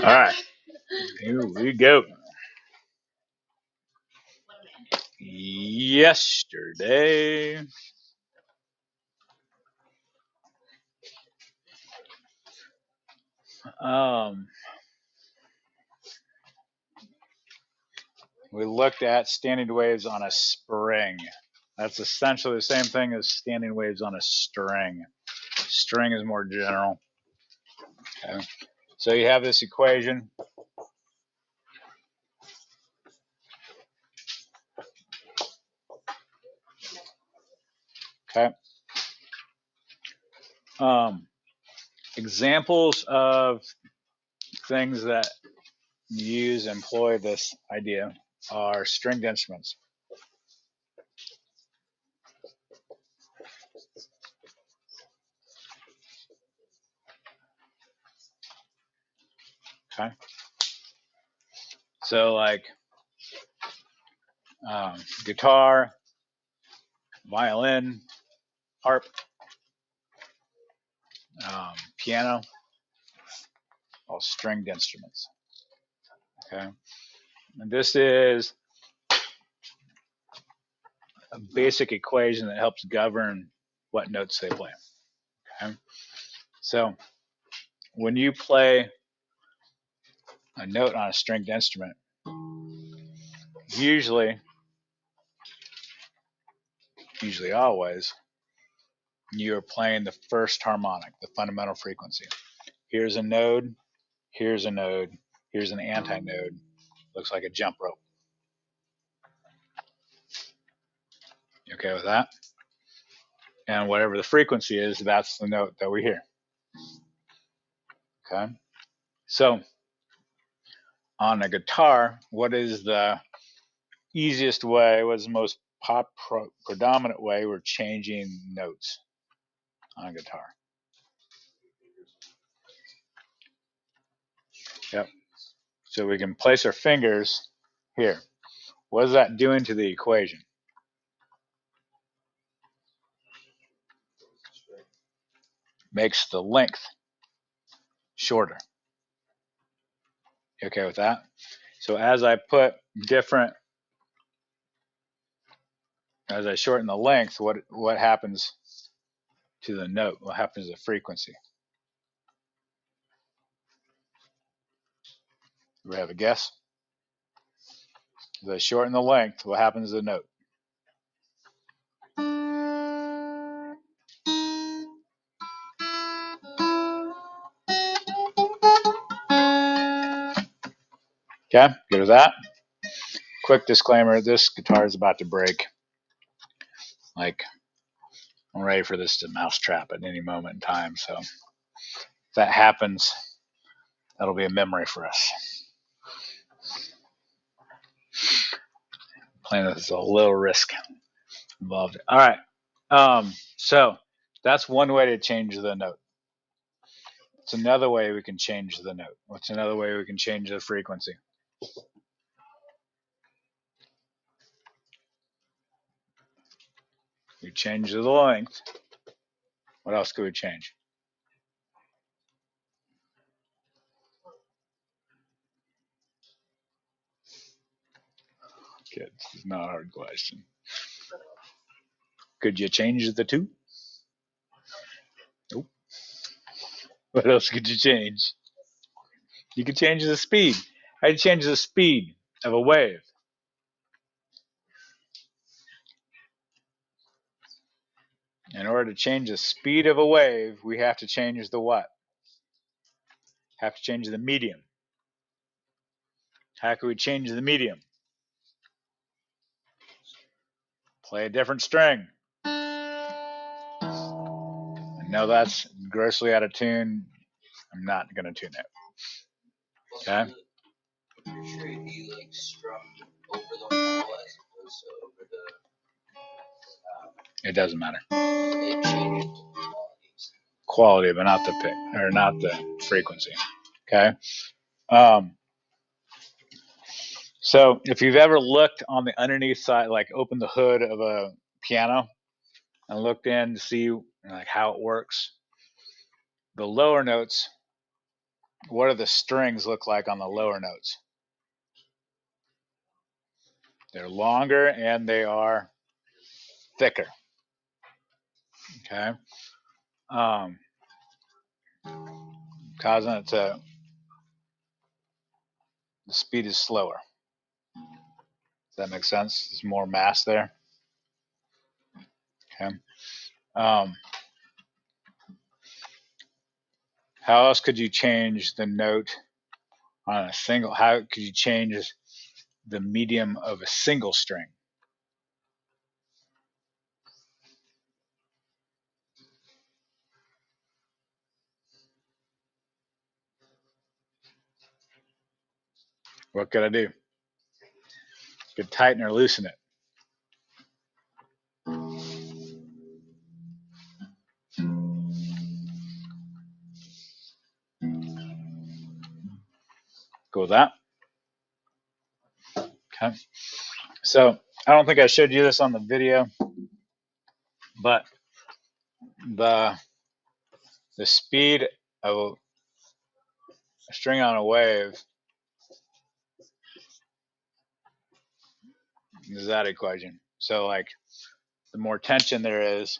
right, here we go. Yesterday, um, we looked at standing waves on a spring. That's essentially the same thing as standing waves on a string. String is more general. Okay. So you have this equation. Okay. Um, examples of things that use employ this idea are stringed instruments. Okay. So like guitar, violin, harp, piano, all stringed instruments. Okay. And this is a basic equation that helps govern what notes they play. Okay. So when you play a note on a stringed instrument, usually always, you're playing the first harmonic, the fundamental frequency. Here's a node, here's a node, here's an antinode. Looks like a jump rope. You okay with that? And whatever the frequency is, that's the note that we hear. Okay. So on a guitar, what is the easiest way, what is the most predominant way we're changing notes on a guitar? Yep. So we can place our fingers here. What is that doing to the equation? Makes the length shorter. You okay with that? So as I shorten the length, what happens to the note? What happens to the frequency? Do we have a guess? As I shorten the length, what happens to the note? Okay, good with that? Quick disclaimer, this guitar is about to break. Like, I'm ready for this to mousetrap at any moment in time. So if that happens, that'll be a memory for us. Playing this is a little risk involved. All right. So that's one way to change the note. It's another way we can change the note. What's another way we can change the frequency? We change the length. What else could we change? Kids, it's not a hard question. Could you change the two? Nope. What else could you change? You could change the speed. How do you change the speed of a wave? In order to change the speed of a wave, we have to change the what? Have to change the medium. How can we change the medium? Play a different string. I know that's grossly out of tune. I'm not going to tune it. Okay? It doesn't matter. Quality, but not the pick, or not the frequency. Okay? So if you've ever looked on the underneath side, like opened the hood of a piano and looked in to see like how it works, the lower notes what do the strings look like on the lower notes? They're longer and they are thicker. Okay, causing it to, the speed is slower. Does that make sense? There's more mass there. Okay. How else could you change the note on a single? How could you change the medium of a single string? What could I do? Could tighten or loosen it. Go with that. Okay. So I don't think I showed you this on the video, but the speed of a string on a wave is that equation. So like the more tension there is,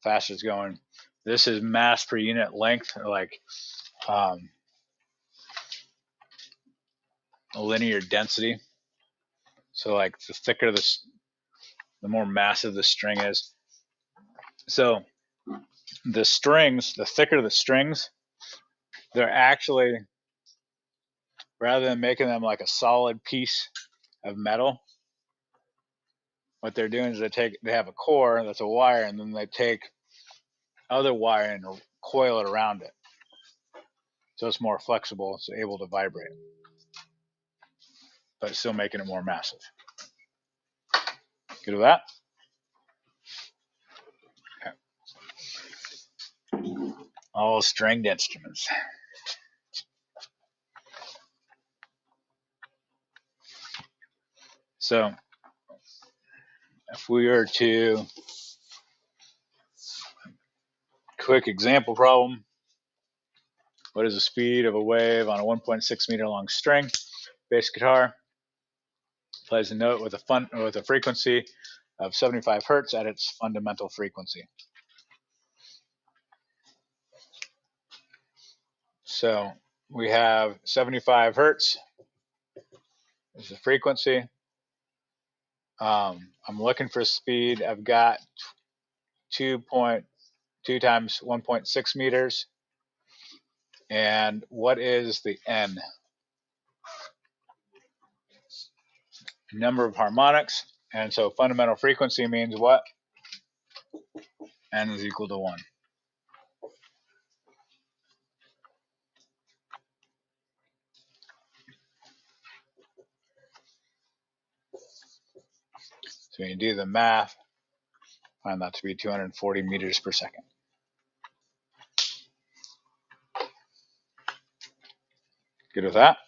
faster it's going. This is mass per unit length, or like a linear density. So like the thicker the more massive the string is. So the strings, the thicker the strings, they're actually, rather than making them like a solid piece of metal, what they're doing is they have a core that's a wire, and then they take other wire and coil it around it. So it's more flexible, it's able to vibrate, but still making it more massive. Good with that? Okay. All stringed instruments. So if we were to, quick example problem, what is the speed of a wave on a 1.6 meter long string? Bass guitar plays a note with a frequency of 75 hertz at its fundamental frequency. So we have 75 hertz is the frequency. I'm looking for speed. I've got 2.2 times 1.6 meters. And what is the N? Number of harmonics. And so fundamental frequency means what? N is equal to 1. So when you do the math, find that to be 240 meters per second. Good with that?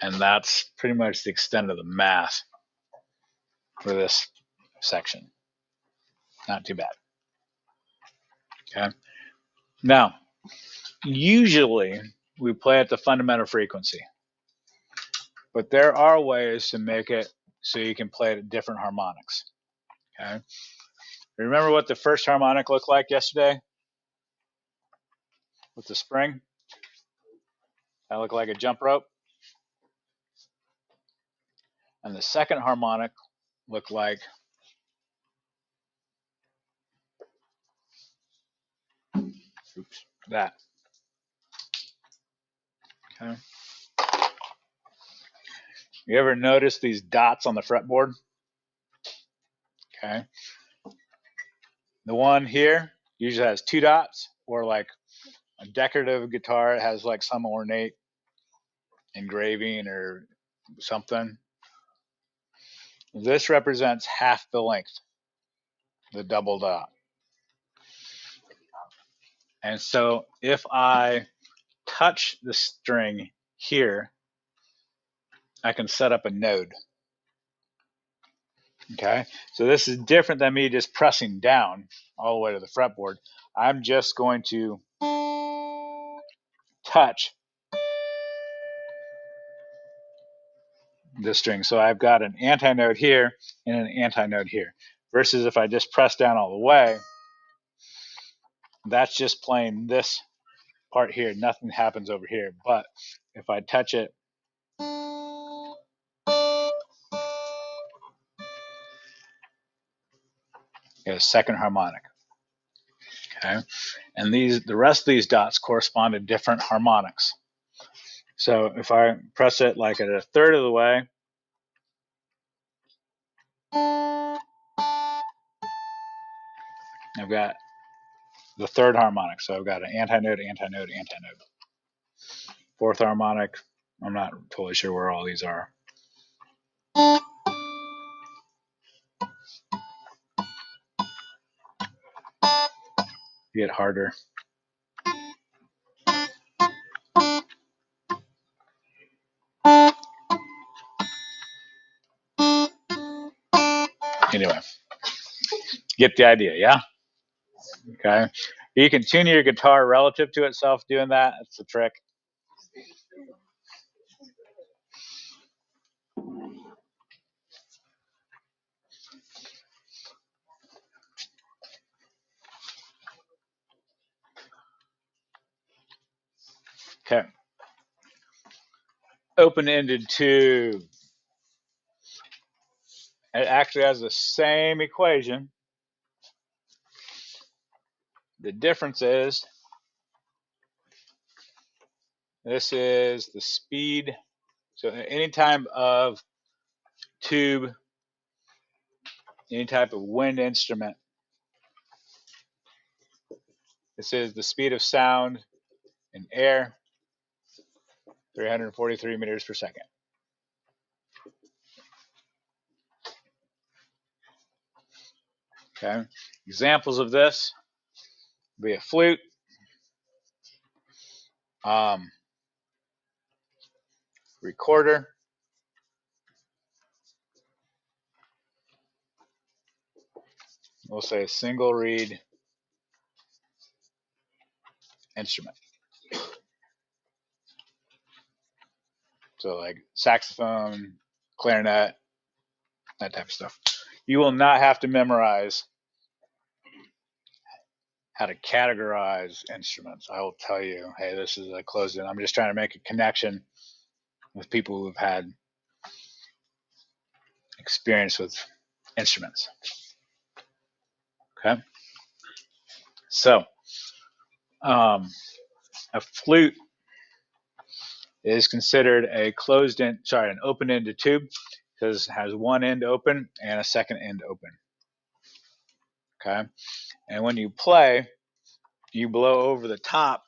And that's pretty much the extent of the math for this section. Not too bad. Okay. Now, usually we play at the fundamental frequency, but there are ways to make it so you can play it at different harmonics. Okay. Remember what the first harmonic looked like yesterday with the spring? That looked like a jump rope. And the second harmonic looked like that. Okay. You ever notice these dots on the fretboard? Okay. The one here usually has 2 dots, or like a decorative guitar, it has like some ornate engraving or something. This represents half the length, the double dot. And so if I touch the string here, I can set up a node. Okay, so this is different than me just pressing down all the way to the fretboard. I'm just going to touch the string. So I've got an antinote here and an antinote here. Versus if I just press down all the way, that's just playing this part here. Nothing happens over here. But if I touch it, get a second harmonic. Okay, and the rest of these dots correspond to different harmonics. So if I press it like at a third of the way, I've got the third harmonic. So I've got an antinote, antinote, antinote. Fourth harmonic, I'm not totally sure where all these are. Get harder. Anyway, get the idea, yeah? Okay. You can tune your guitar relative to itself doing that. That's the trick. Okay. Open-ended tube. It actually has the same equation. The difference is this is the speed. So any type of tube, any type of wind instrument, this is the speed of sound in air, 343 meters per second. Okay. Examples of this would be a flute, recorder, we'll say a single reed instrument. So like saxophone, clarinet, that type of stuff. You will not have to memorize how to categorize instruments. I will tell you, hey, this is a closed in. I'm just trying to make a connection with people who've had experience with instruments. Okay. So a flute is considered a an open-ended tube because it has one end open and a second end open. Okay. And when you play, you blow over the top,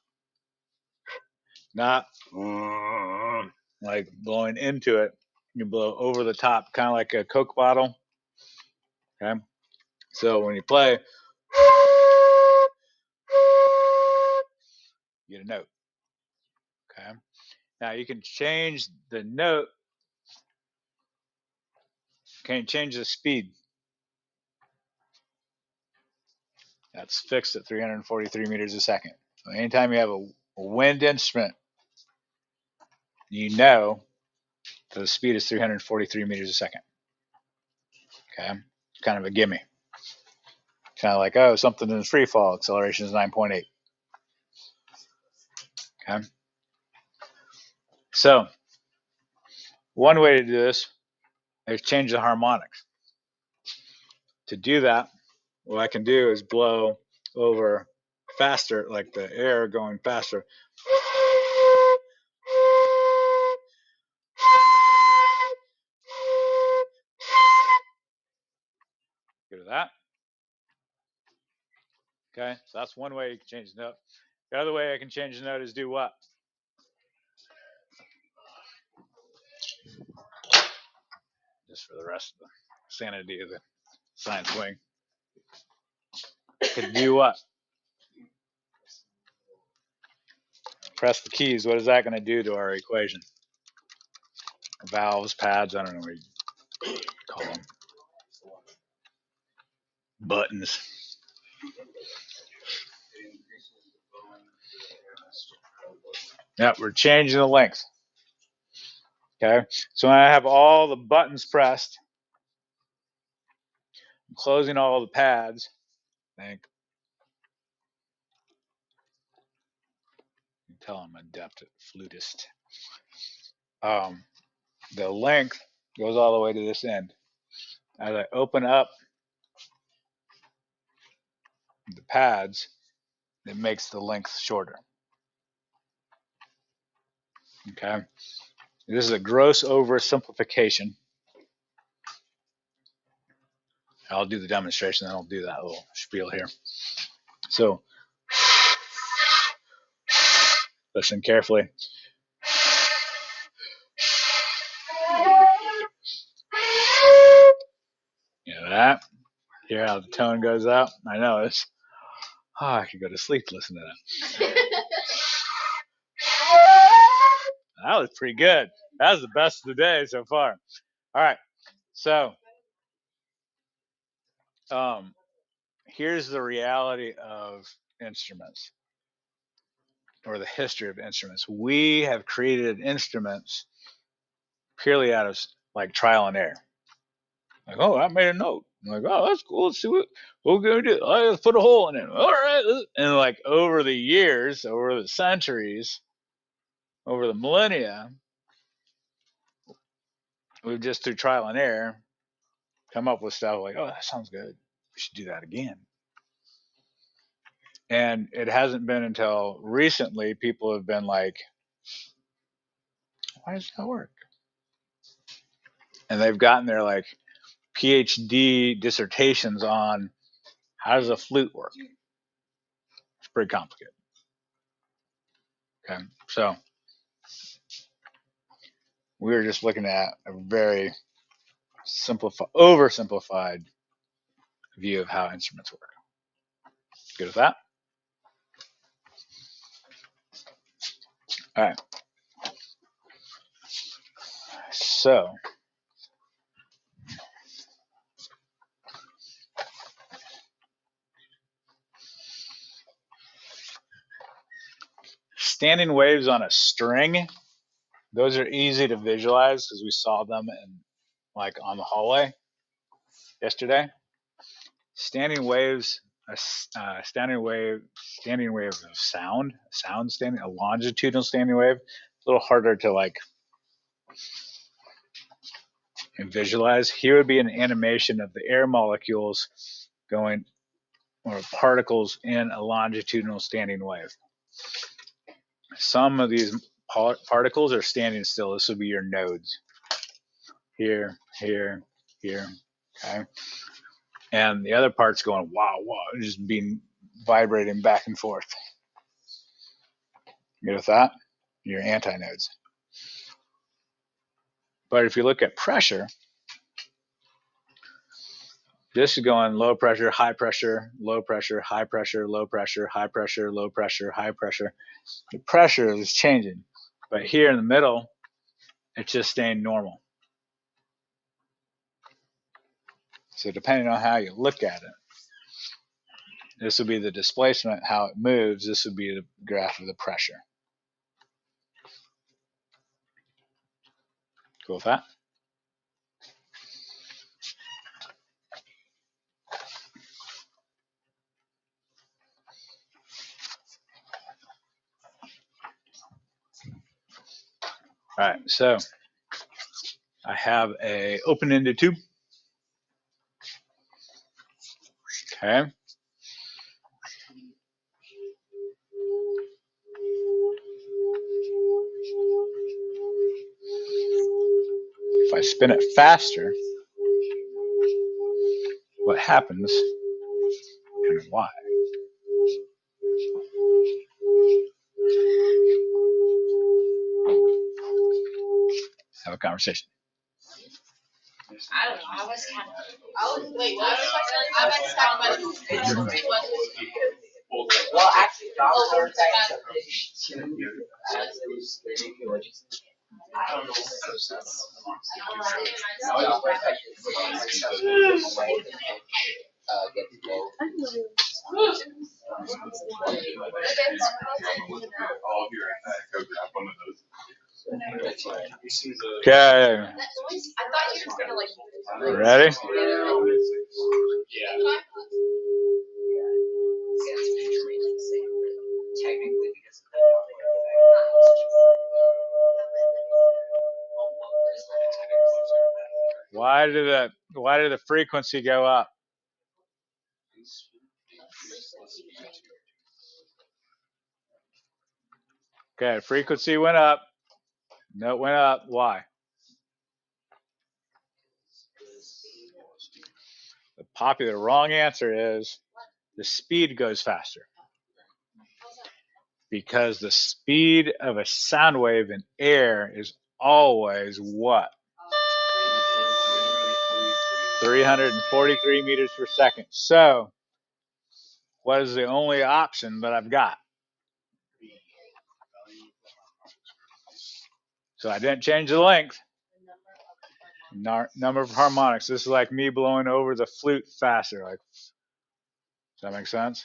not like blowing into it. You blow over the top, kind of like a Coke bottle. Okay. So when you play, you get a note. Okay. Now you can change the note. Can you change the speed? That's fixed at 343 meters a second. So anytime you have a wind instrument, you know the speed is 343 meters a second. Okay. Kind of a gimme. Kind of like, oh, something in free fall, acceleration is 9.8. Okay. So one way to do this is change the harmonics. To do that, what I can do is blow over faster, like the air going faster. Get that? Okay, so that's one way you can change the note. The other way I can change the note is do what? Just for the rest of the sanity of the science wing. Could do what? Press the keys. What is that going to do to our equation? Valves, pads, I don't know what you call them. buttons. Yep, we're changing the length. Okay, so when I have all the buttons pressed, I'm closing all the pads. I think you can tell I'm adept at flutist. The length goes all the way to this end. As I open up the pads, it makes the length shorter. Okay, this is a gross oversimplification. I'll do the demonstration, then I'll do that little spiel here. So, listen carefully. You know that? Hear how the tone goes out? I know this. Oh, I could go to sleep listening to that. That was pretty good. That was the best of the day so far. All right. So, here's the reality of instruments, or the history of instruments. We have created instruments purely out of like trial and error. Like, oh, I made a note. I'm like, oh, that's cool. Let's see what we're gonna do. Let's put a hole in it. All right. And like over the years, over the centuries, over the millennia, we've just through trial and error come up with stuff like, oh, that sounds good. We should do that again. And it hasn't been until recently people have been like, why does that work? And they've gotten their like PhD dissertations on how does a flute work. It's pretty complicated. Okay, so we're just looking at a very oversimplified view of how instruments work. Good with that? All right. So standing waves on a string, those are easy to visualize because we saw them in like on the hallway yesterday. Standing waves, standing wave of sound standing, a longitudinal standing wave, a little harder to like visualize. Here would be an animation of the air molecules going, or particles in a longitudinal standing wave. Some of these particles are standing still. This would be your nodes. Here, here, here. Okay. And the other part's going wow, wow, just being vibrating back and forth. Good with that? Your antinodes. But if you look at pressure, this is going low pressure, high pressure, low pressure, high pressure, low pressure, high pressure, low pressure, high pressure. The pressure is changing. But here in the middle, it's just staying normal. So depending on how you look at it, this would be the displacement, how it moves. This would be the graph of the pressure. Cool with that? All right, so I have a open-ended tube. Okay. If I spin it faster, what happens and why? Have a conversation. I don't know. I was kind of. Wait, what was I was talking about well, actually, I don't know. Okay. Ready? Why did the frequency go up? Okay, frequency went up. Note went up. Why? The popular wrong answer is the speed goes faster. Because the speed of a sound wave in air is always what? 343 meters per second. So, what is the only option that I've got? So I didn't change the length. Number of harmonics. This is like me blowing over the flute faster. Like, does that make sense?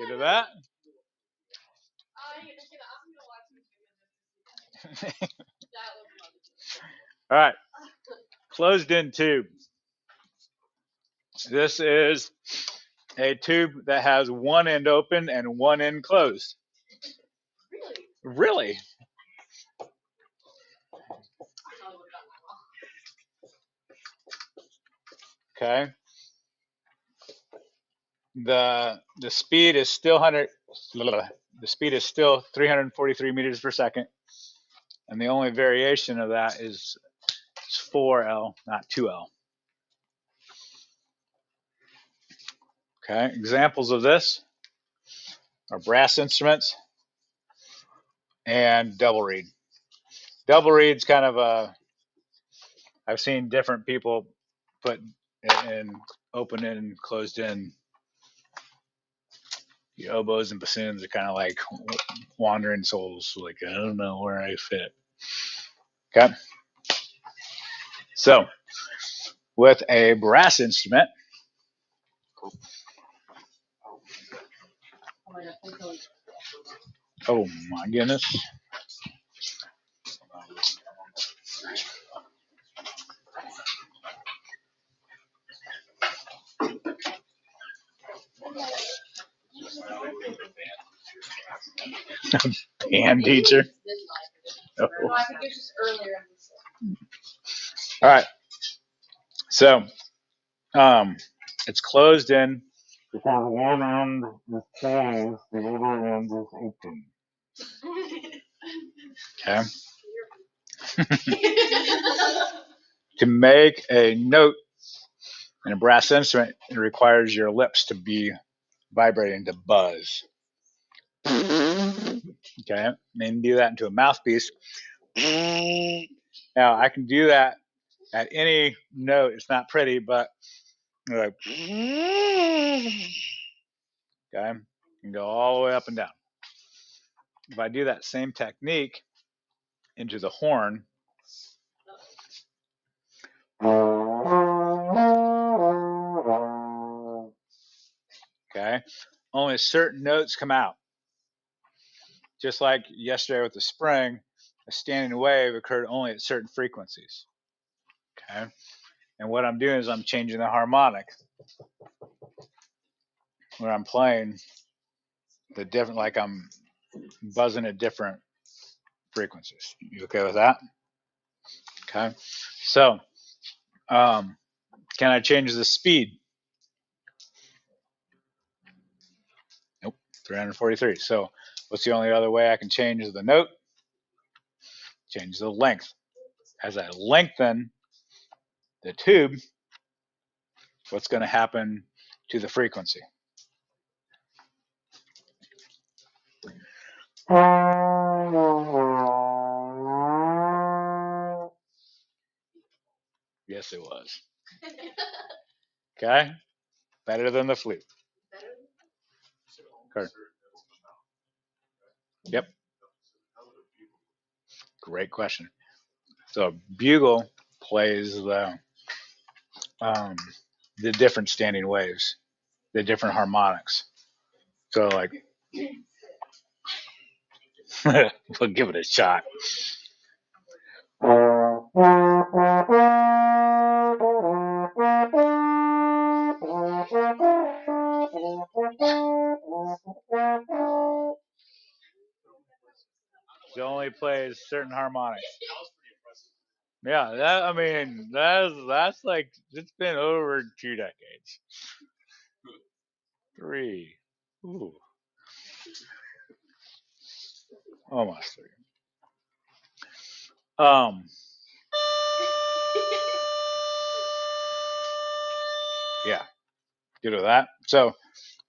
Get to that? All right. Closed in tube. This is a tube that has one end open and one end closed. Really? Okay. The speed is still 343 meters per second, and the only variation of that is 4L, not 2L. Okay. Examples of this are brass instruments and double reed. Double reed's kind of a, I've seen different people put it in open and closed in. The oboes and bassoons are kind of like wandering souls. Like, I don't know where I fit. Okay. So, with a brass instrument, oh my goodness. Band teacher. Oh. All right. So, it's closed in. Because one end is closed, the other end is open. Okay. To make a note in a brass instrument, it requires your lips to be vibrating to buzz. Okay. And do that into a mouthpiece. Now, I can do that at any note. It's not pretty, but like, okay, can go all the way up and down. If I do that same technique into the horn, okay, only certain notes come out. Just like yesterday with the spring, a standing wave occurred only at certain frequencies. Okay, and what I'm doing is I'm changing the harmonic when I'm playing the different, like I'm buzzing at different frequencies. You okay with that? Okay, so can I change the speed? Nope, 343. So what's the only other way I can change the note? Change the length. As I lengthen the tube, what's going to happen to the frequency? Yes, it was. Okay, better than the flute. Kurt. Yep, great question. So bugle plays um, the different standing waves, the different harmonics. So like, we'll give it a shot. It only plays certain harmonics. Yeah, I mean that's like it's been over 2 decades. 3. Ooh, almost 3. Um, yeah, good with that. So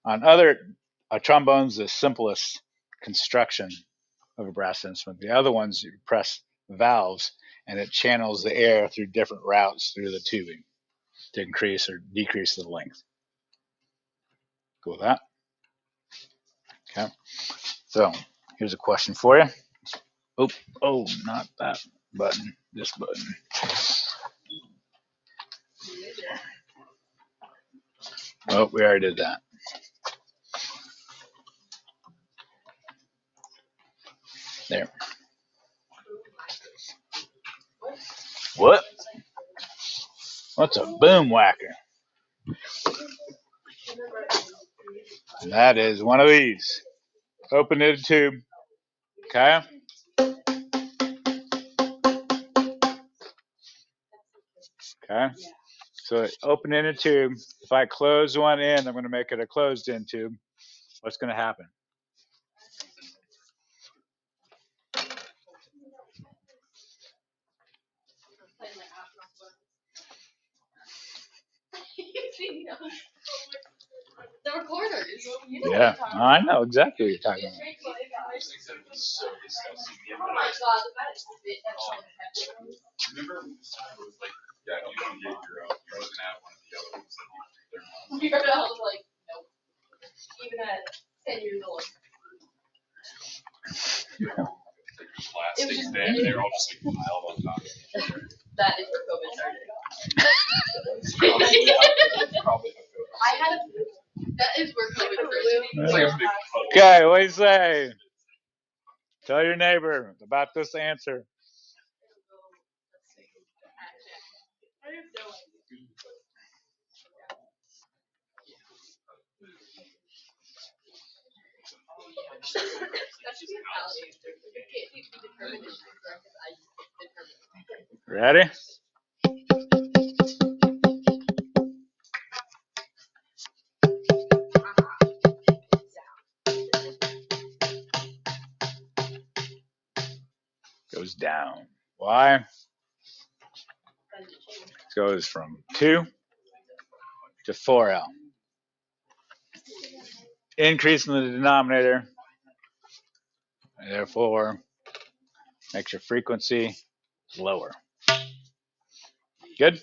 on a trombone's the simplest construction of a brass instrument. The other ones you press valves and it channels the air through different routes through the tubing to increase or decrease the length. Go with that. Okay. So here's a question for you. Oh, not that button. This button. Oh, we already did that. There. What? What's a boom whacker? And that is one of these. Open it tube. Okay. Okay. So open in a tube. If I close one end, I'm going to make it a closed end tube. What's going to happen? The recorders. Yeah, I know exactly what you're talking about. Oh my god, the bed is big. Remember, you can get your frozen out one of the other ones. I was like, nope. Even at 10 years old. Plastic bed, they're all just like piled on top. That is where COVID started. Probably I had a. That is where COVID started. Okay, what do you say? Tell your neighbor about this answer. Ready? Goes down. Why? It goes from 2 to 4L. Increase in the denominator, and therefore makes your frequency lower. Good?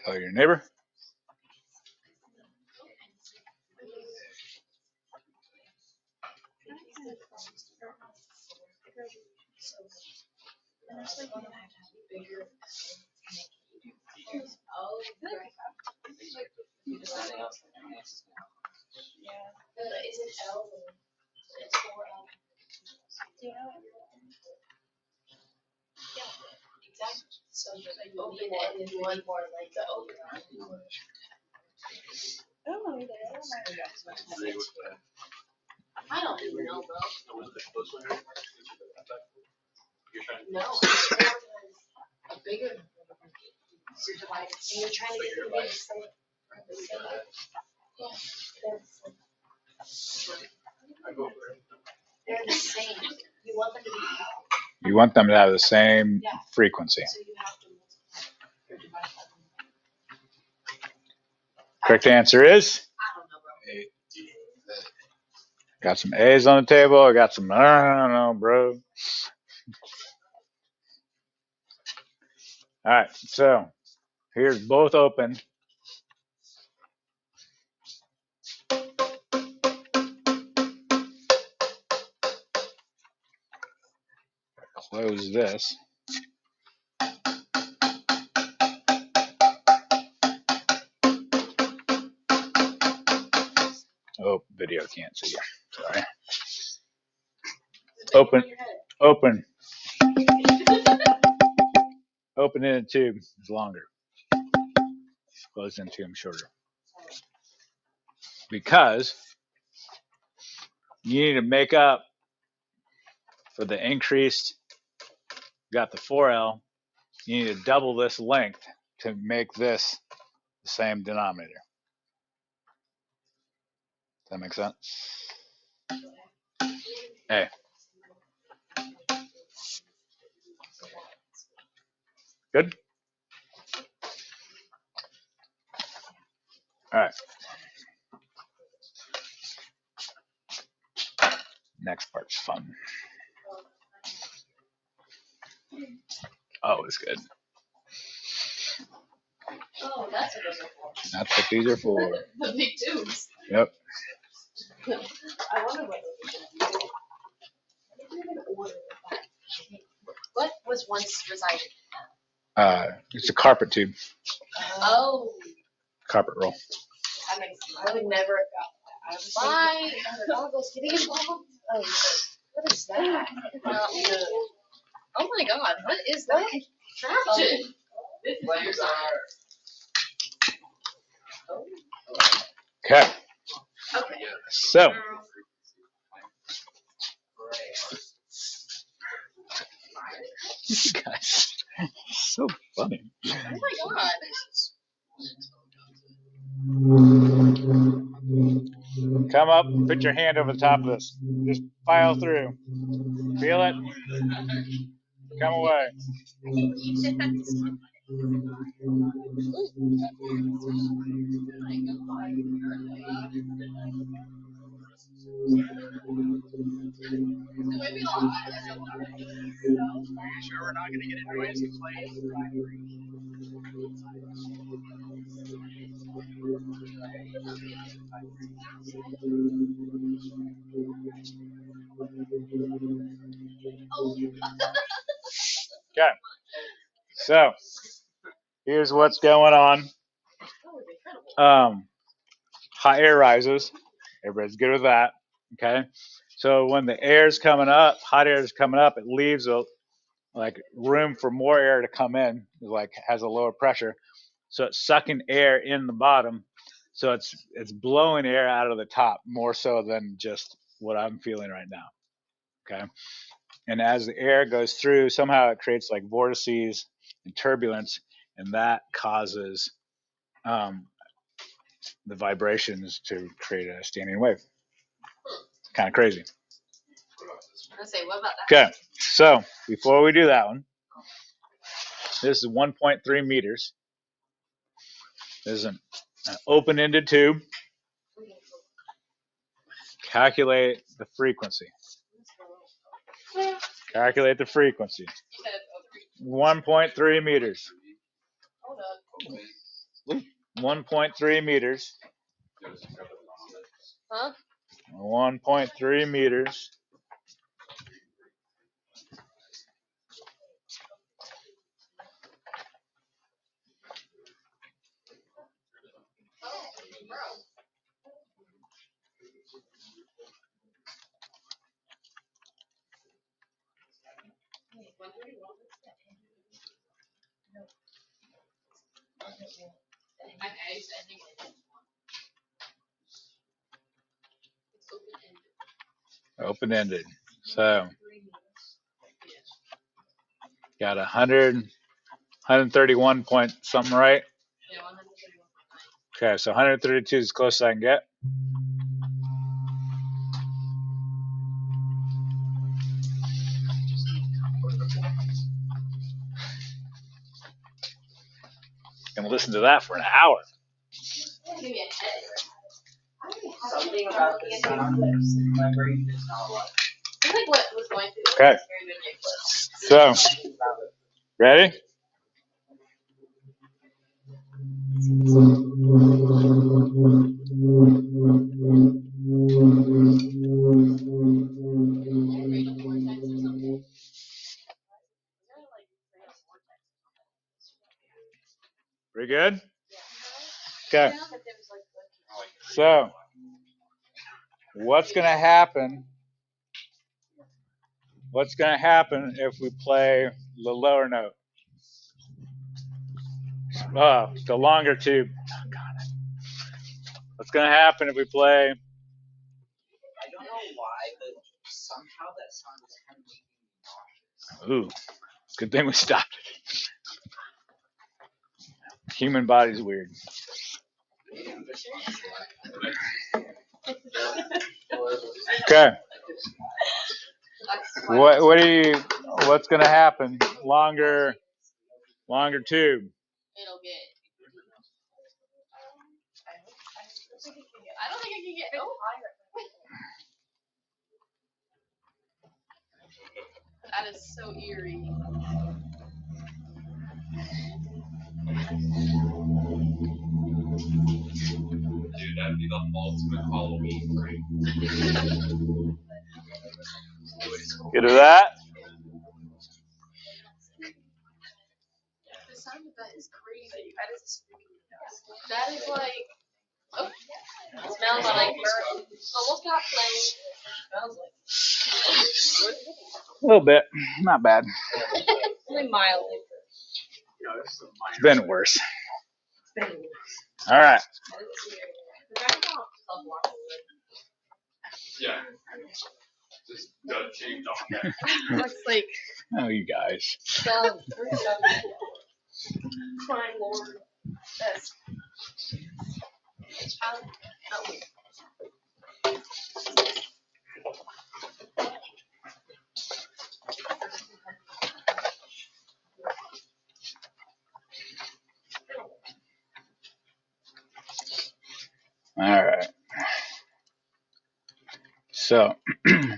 Tell your neighbor. Is it L? It's 4L. Yeah, exactly. So you open it and then one more like the open. I don't even know, bro. No. A bigger. So you're divided. And you're trying to get them to be the same. They're the same. You want them to be equal. You want them to have the same frequency. So you have to multiply. Correct answer is? I don't know, bro. Got some A's on the table. I got some, I don't know, bro. All right, so here's both open. Close this. Oh, video can't see you. Sorry. Open. Open. Open in a tube is longer. Closed in a tube shorter. Because you need to make up for the increased, got the 4L, you need to double this length to make this the same denominator. Does that make sense? A. Good? All right. Next part's fun. Oh, it's good. Oh, that's what those are for. That's what these are for. The big tubes. Yep. I wonder what those are. What was once resided? It's a carpet tube. Oh. Carpet roll. That makes sense. I would never have got that. Why are goggles getting involved? Oh, what is that? Oh my god, what is that? Traction. Flames are. Okay. Okay. So. You guys, so funny. Oh my god. Come up, put your hand over the top of this. Just file through. Feel it? Come away. Sure we're not going to get into ways to play? Okay. So, here's what's going on. Hot air rises. Everybody's good with that. Okay. So when the air's coming up, hot air is coming up, it leaves a like room for more air to come in. Like has a lower pressure, so it's sucking air in the bottom. So it's blowing air out of the top more so than just what I'm feeling right now. Okay. And as the air goes through, somehow it creates like vortices and turbulence, and that causes the vibrations to create a standing wave. Kind of crazy. I was gonna say, what about that? Okay, so before we do that one, this is 1.3 meters. This is an open-ended tube. Calculate the frequency. Calculate the frequency. 1.3 meters. Hold up. 1.3 meters. Huh? 1.3 meters. think it's Open-ended. So got 131 point something, right? Yeah, 131.9. Okay, so 132 is as close as I can get. Gonna listen to that for an hour. Give me a headache. Something about this sound, my brain is not like. I think what was going through Okay. So, ready? Pretty good? Okay. So, what's going to happen? What's going to happen if we play the lower note? The longer tube. Oh, God. What's going to happen if we play? I don't know why, but somehow that sound is kind of making me nauseous. Ooh, good thing we stopped it. Human body's weird. Okay. What's going to happen? Longer tube. It'll get. I don't think I can get no higher. That is so eerie. Dude, that'd be the ultimate Halloween prank. Get to that? The sound of that is crazy. That is like. Oh, it smells like almost got flames. Smells like. A little bit. Not bad. Only mildly. It's been worse. All right. Yeah. Just got taped on that. Looks like Oh, you guys. some crime lord. That's. All right. So, the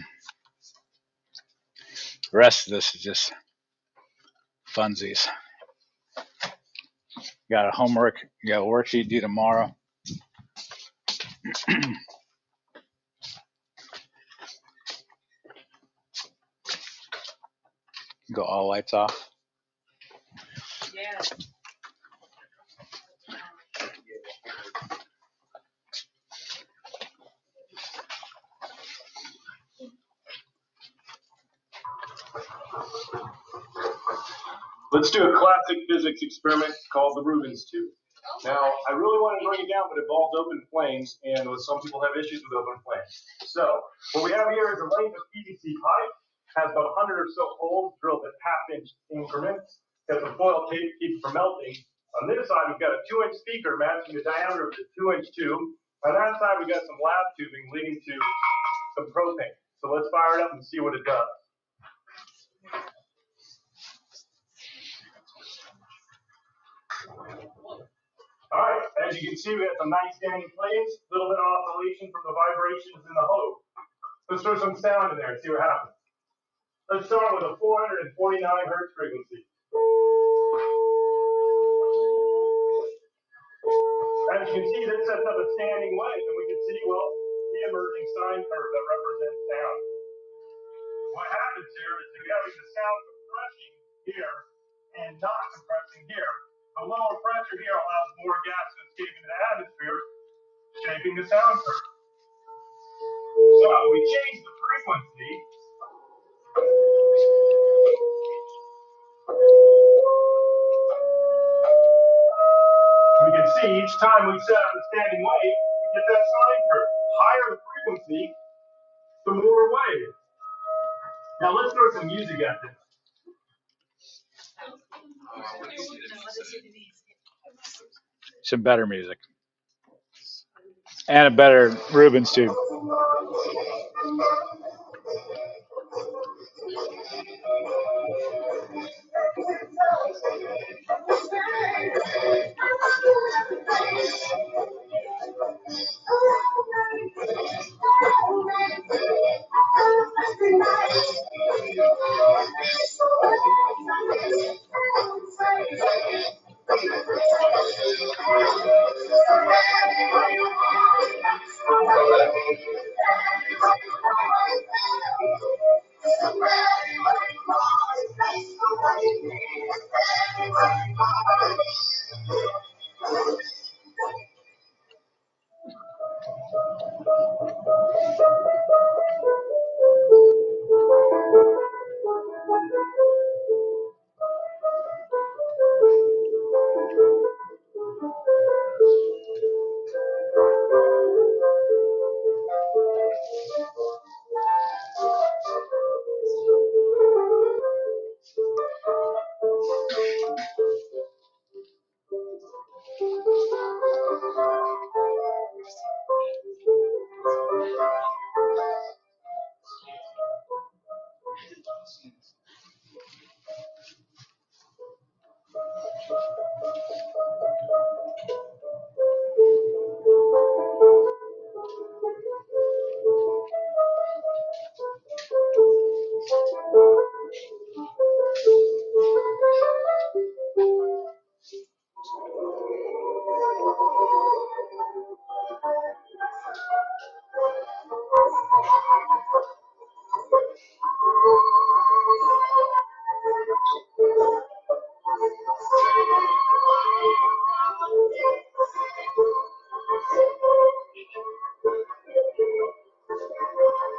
rest of this is just funsies. You got a worksheet due tomorrow. Go all lights off. Yeah. Let's do a classic physics experiment called the Rubens tube. Now, I really wanted to bring it down, but it involves open flames, and some people have issues with open flames. So, what we have here is a length of PVC pipe, has about 100 or so holes drilled at half-inch increments, has some foil tape to keep it from melting. On this side, we've got a 2-inch speaker matching the diameter of the 2-inch tube. On that side, we've got some lab tubing leading to some propane. So let's fire it up and see what it does. All right, as you can see, we have some nice standing flames, a little bit of oscillation from the vibrations in the hose. Let's throw some sound in there and see what happens. Let's start with a 449 hertz frequency. As you can see, this sets up a standing wave, and we can see, well, the emerging sine curve that represents sound. What happens here is you're having the sound compressing here and not compressing here. The lower pressure here allows more gas to escape into the atmosphere, shaping the sound curve. So we change the frequency. We can see, each time we set up a standing wave, we get that sine curve. Higher the frequency, the more wave. Now let's throw some music at this. Some better music. And a better Rubens tube.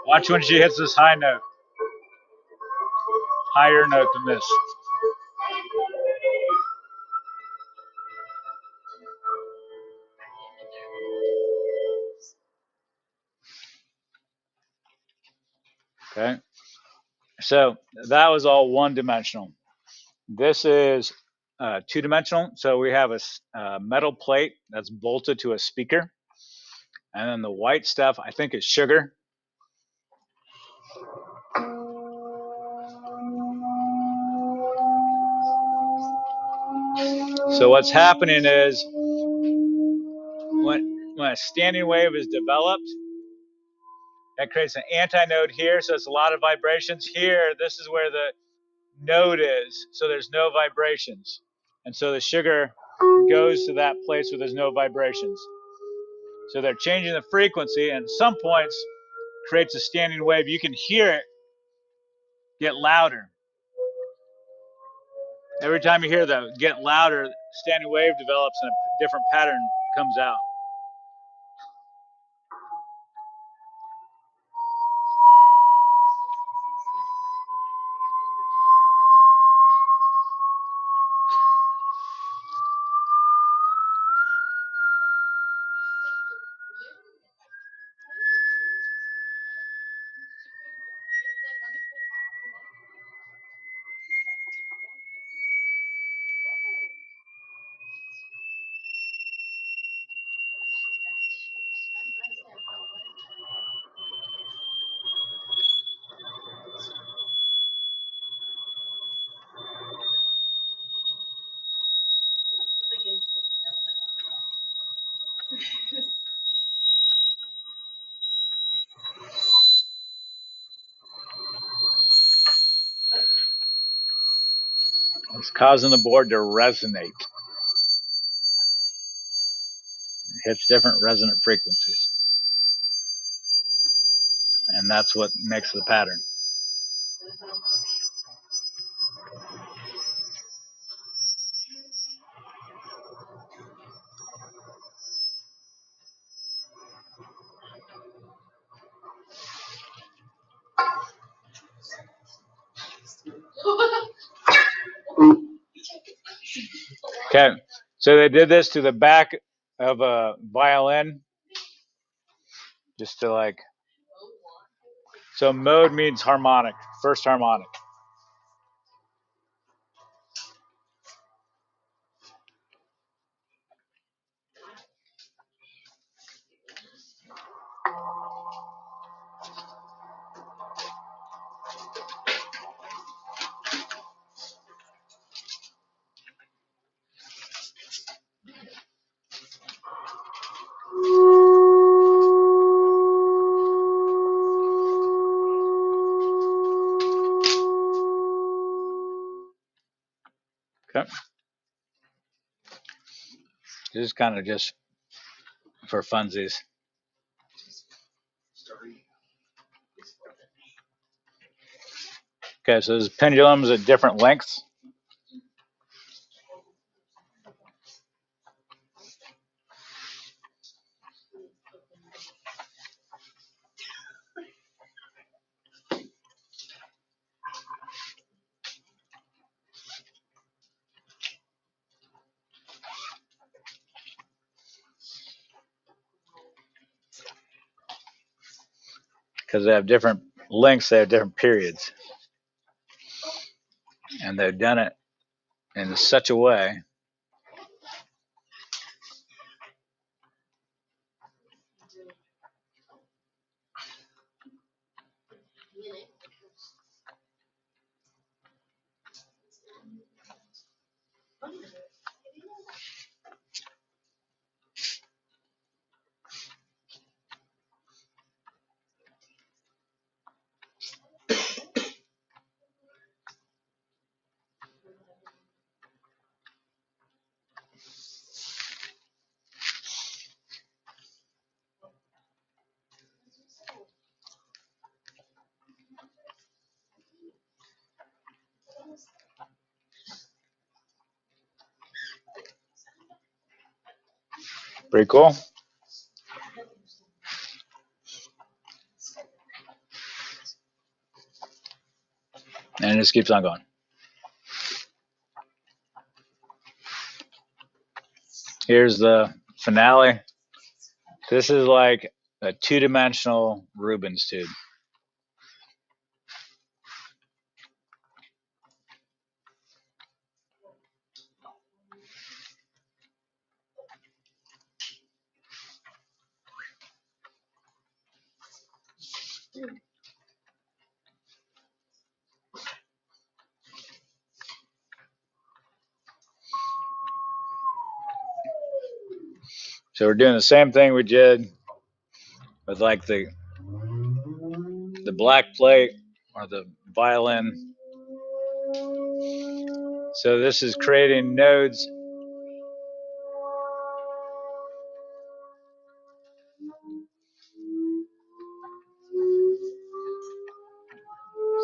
Watch when she hits this high note. Higher note than this. Okay. So that was all one-dimensional. This is two-dimensional. So we have a metal plate that's bolted to a speaker. And then the white stuff, I think, is sugar. So what's happening is when a standing wave is developed, that creates an antinode here, so it's a lot of vibrations. Here, this is where the node is, so there's no vibrations. And so the sugar goes to that place where there's no vibrations. So they're changing the frequency, and at some points creates a standing wave. You can hear it get louder. Every time you hear that get louder, standing wave develops and a different pattern comes out. It's causing the board to resonate. It hits different resonant frequencies. And that's what makes the pattern. Okay, so they did this to the back of a violin, just to like. So mode means harmonic, first harmonic. Okay. This is kind of just for funsies. Okay, so there's pendulums at different lengths. Because they have different lengths, they have different periods. And they've done it in such a way pretty cool. And it just keeps on going. Here's the finale. This is like a two-dimensional Rubens tube. So we're doing the same thing we did with like the black plate or the violin. So this is creating nodes.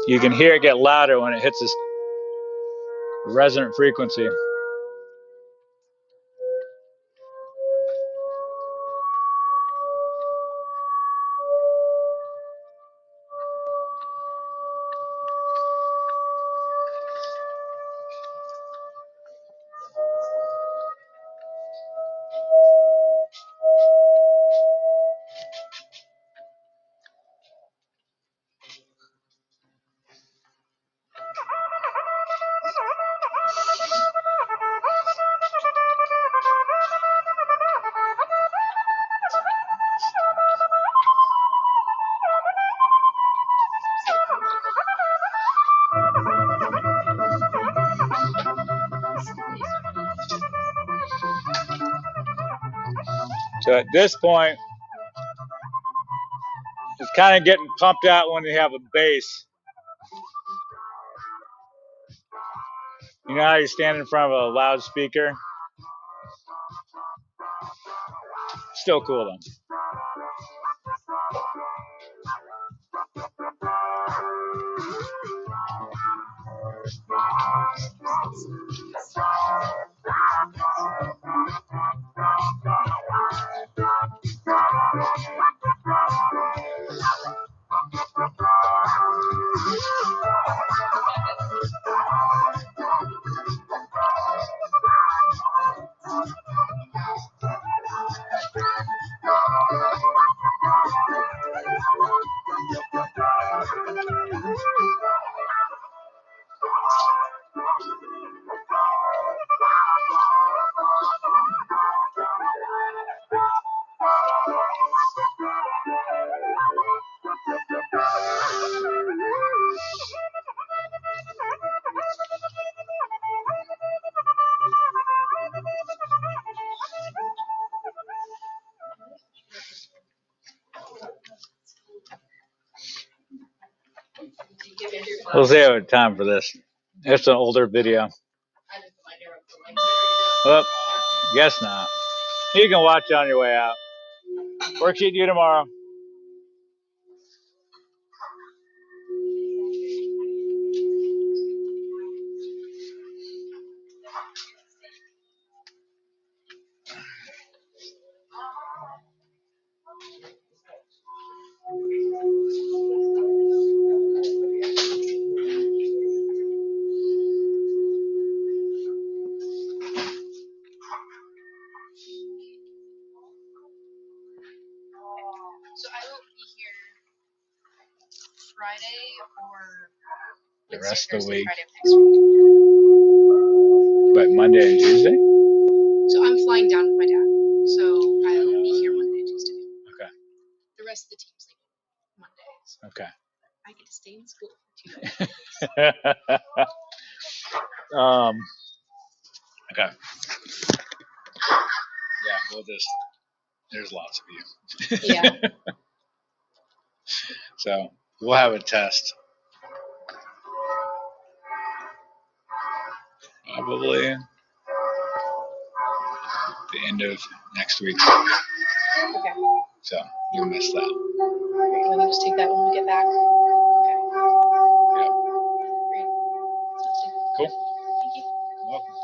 You can hear it get louder when it hits this resonant frequency. So at this point, it's kind of getting pumped out when you have a bass. You know how you stand in front of a loudspeaker? Still cool though. We'll save our time for this. It's an older video. Well, guess not. You can watch it on your way out. Worksheet due tomorrow. So I won't be here Friday or The Wednesday, rest of the Thursday, week. Friday of next week. But Monday and Tuesday? So I'm flying down with my dad. So I will be here Monday and Tuesday. Okay. The rest of the team's leaving Monday. So Okay. I get to stay in school for 2 days. Okay. Yeah, we'll just, there's lots of you. Yeah. So we'll have a test. Probably the end of next week. Okay. So you'll miss that. Great. Let me just take that when we get back. Okay. Yep. Great. Cool. Thank you. You're welcome.